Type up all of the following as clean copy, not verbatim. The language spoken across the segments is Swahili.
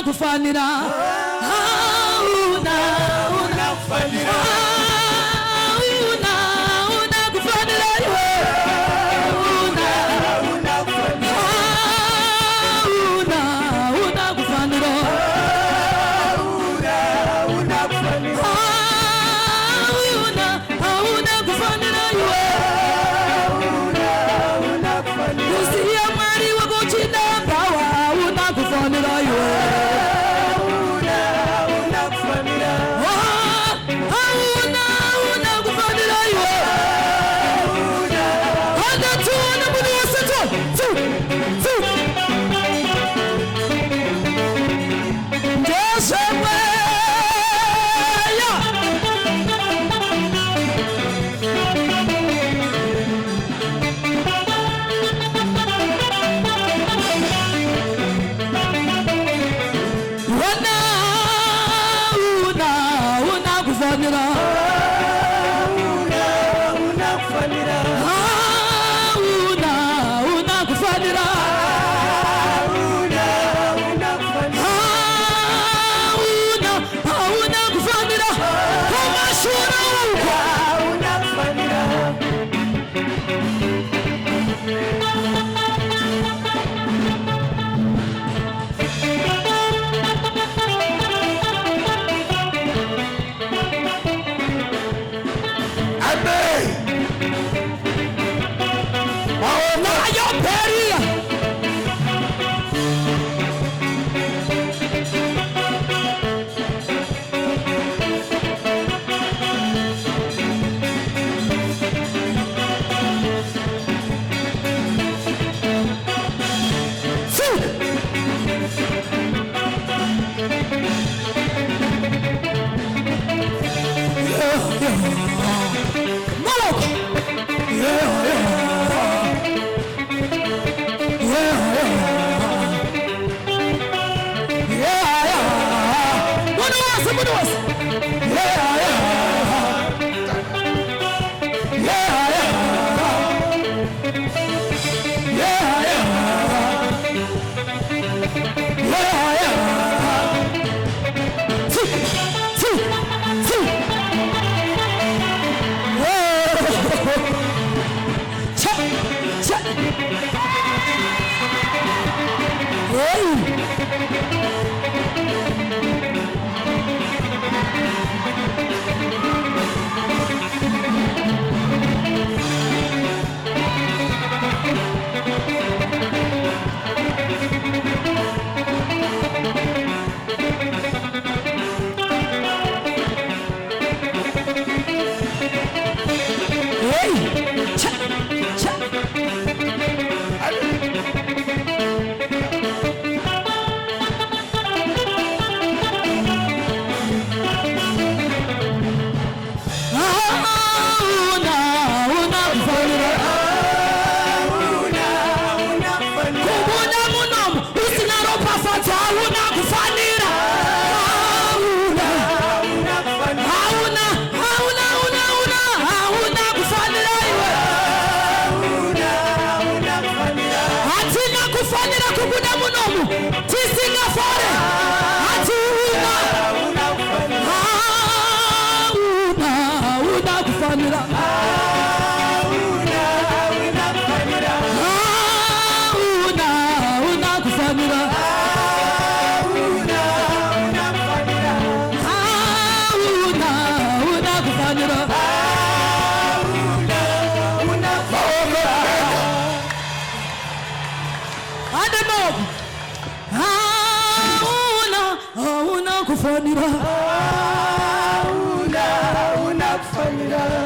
kufanira hauna kufanira hauna kufanira hauna kufanira usiya mari wagochina bawa hauna kufanira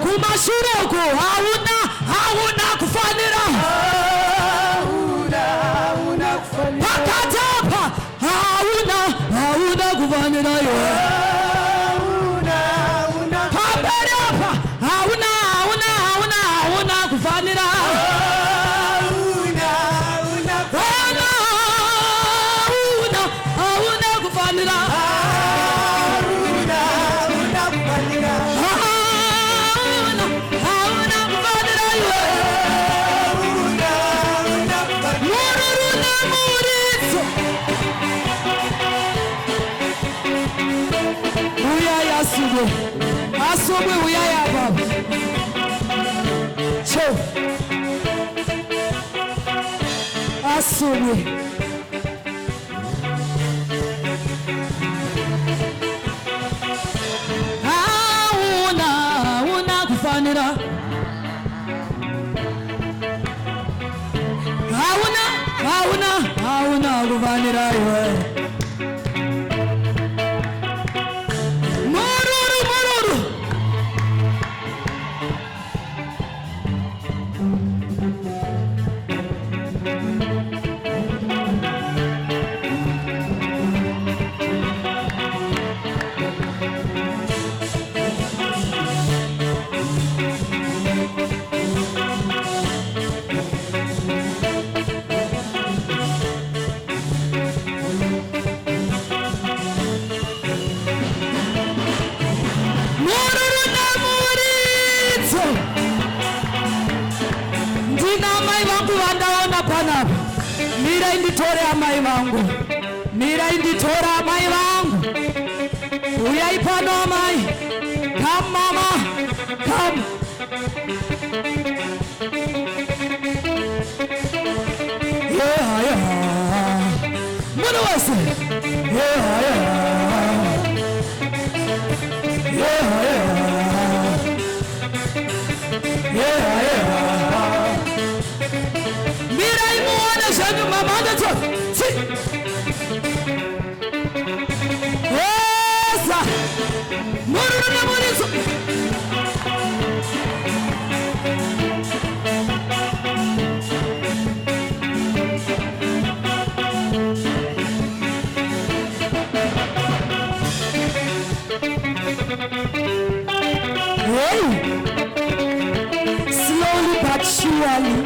kumashureko hauna kufanira pakatapa hauna kufanira paperapa hauna kufanira hauna kufanira hauna Asubwe uyaya baba. Cho. Asubwe. Hauna kufanira. Hauna kufanira iwe. Mira inditore amai vangu. Mira inditore amai vangu. Uyai pano amai. Come mama. Come. Yeah. What was it? Yeah. Mama, that's it. See. Yes. Hey. Slowly but surely.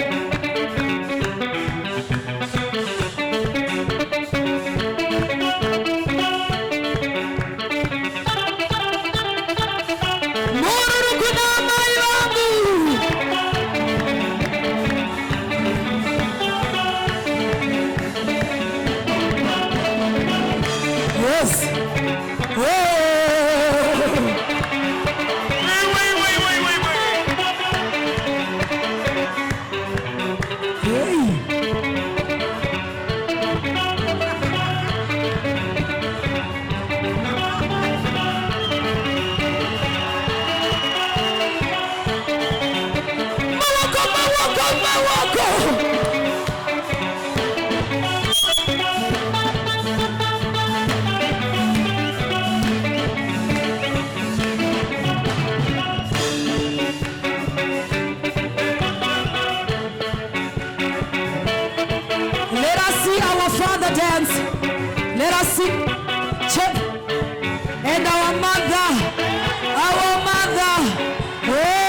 Dance. Let us sing, chip, and our mother. Oh, hey.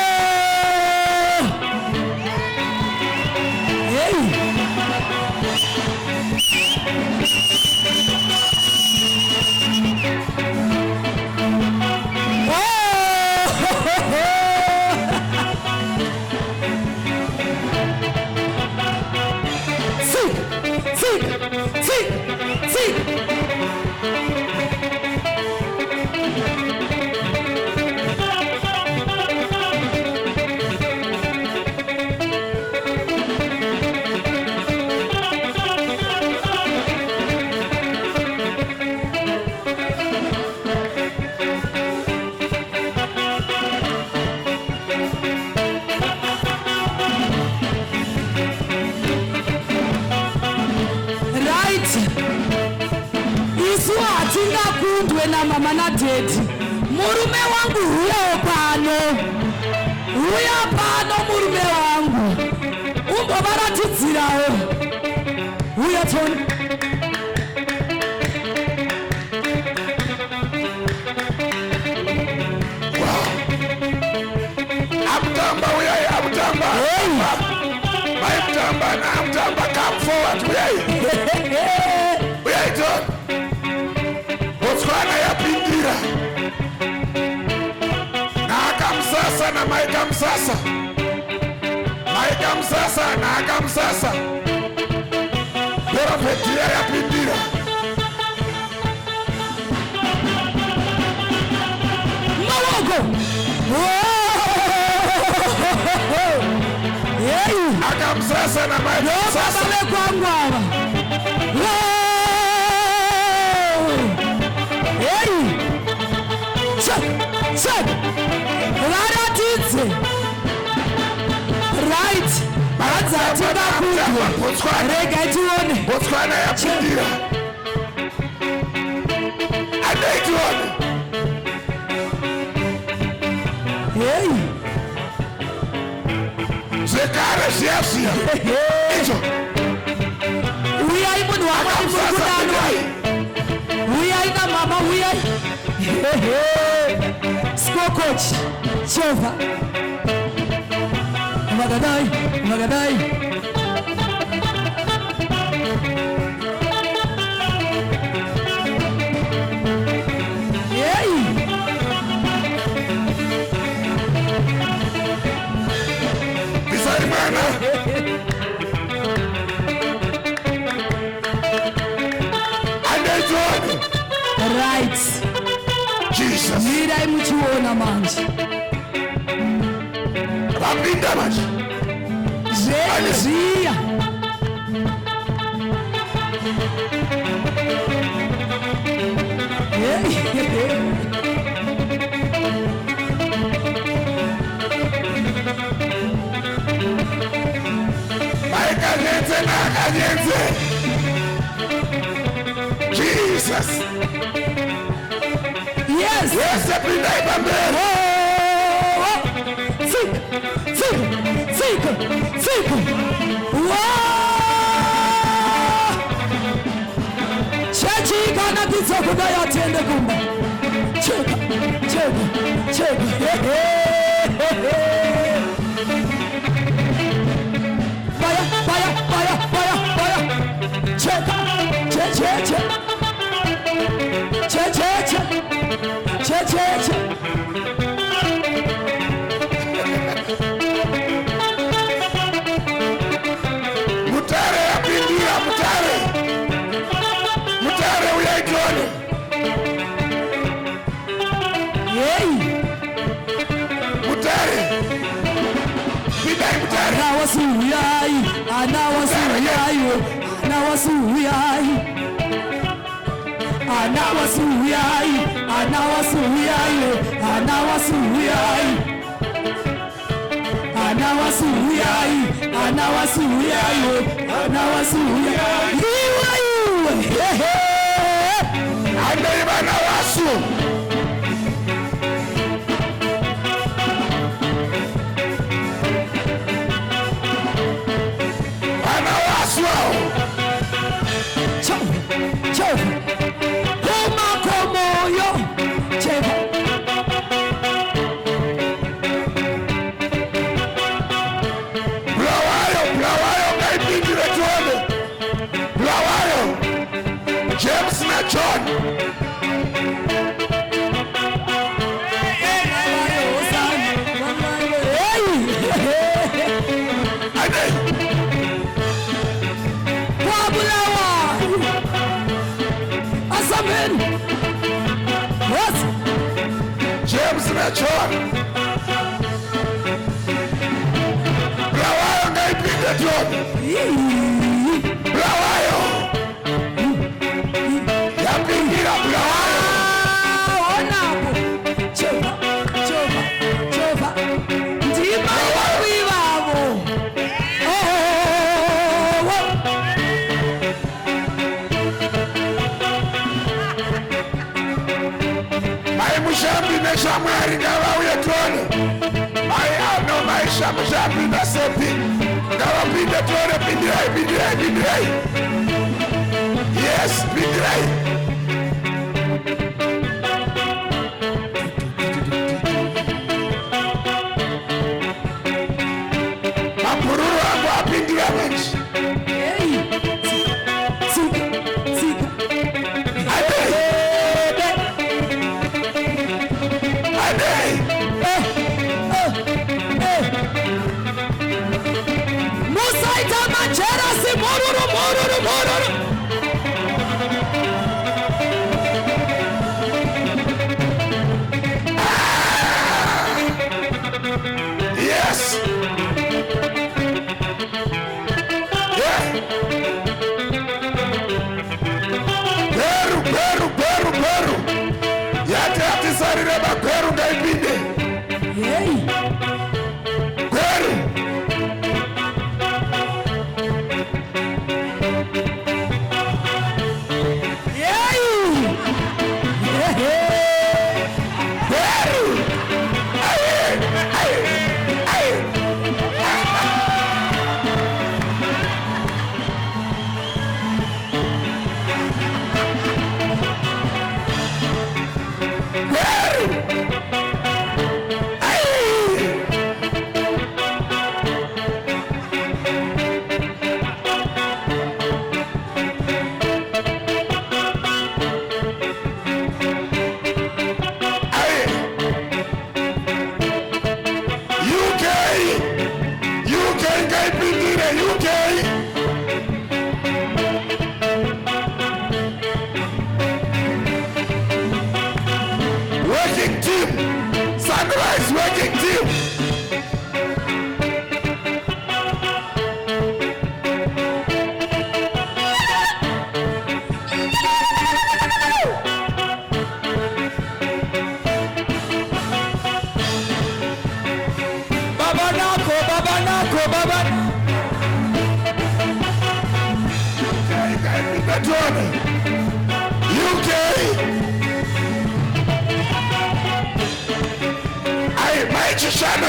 Kundwe na mama na daddy. Murume wangu huyo pano murume wangu. Umbo baratidzirawo. Huyo toni. Amtamba uyai amtamba. Amtamba na amtamba come forward uyai. Uyai John. Botswana ya pindira na akamsasa na maika msasa na akamsasa bora petia ya pindira Cheko. Akamsasa na maji. Sasa kwangu hapa. Check. Right. Baza tunakuja. Rega tuone. Botswana ya pindira. Tuone. Zekare siasia. Hicho. Uya ibu wako mkutano. Uya ina mama uya. Score coach. Chova. Magadai. Right. Jesus. Mira imuchiona manje. Rapinda manje. Zia. Jesus. Yes. Yes, every day, baby. Think. Chechi kana titsoko daya tende kumba. Cheka. Fire. Cheka. Che. Mutare ya pindira, mutare uyaitone. Mutare. Bidai mutare. James na John. James na John. Blawayo ngaipinda John. Blawayo. Yapingira blawayo. Chova. Ndima wibabo. Mai mushambi na shamwari ngawa uyatone. Mai ano mai shambi na sepi. Ngawa pinda tone pindirai. Yes, pindirai. Mapururu wangu apindira menji.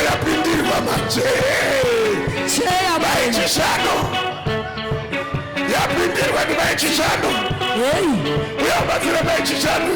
yapindirwa manje cheya maichisano yapindirwa ni maichisano uyamazira maichisano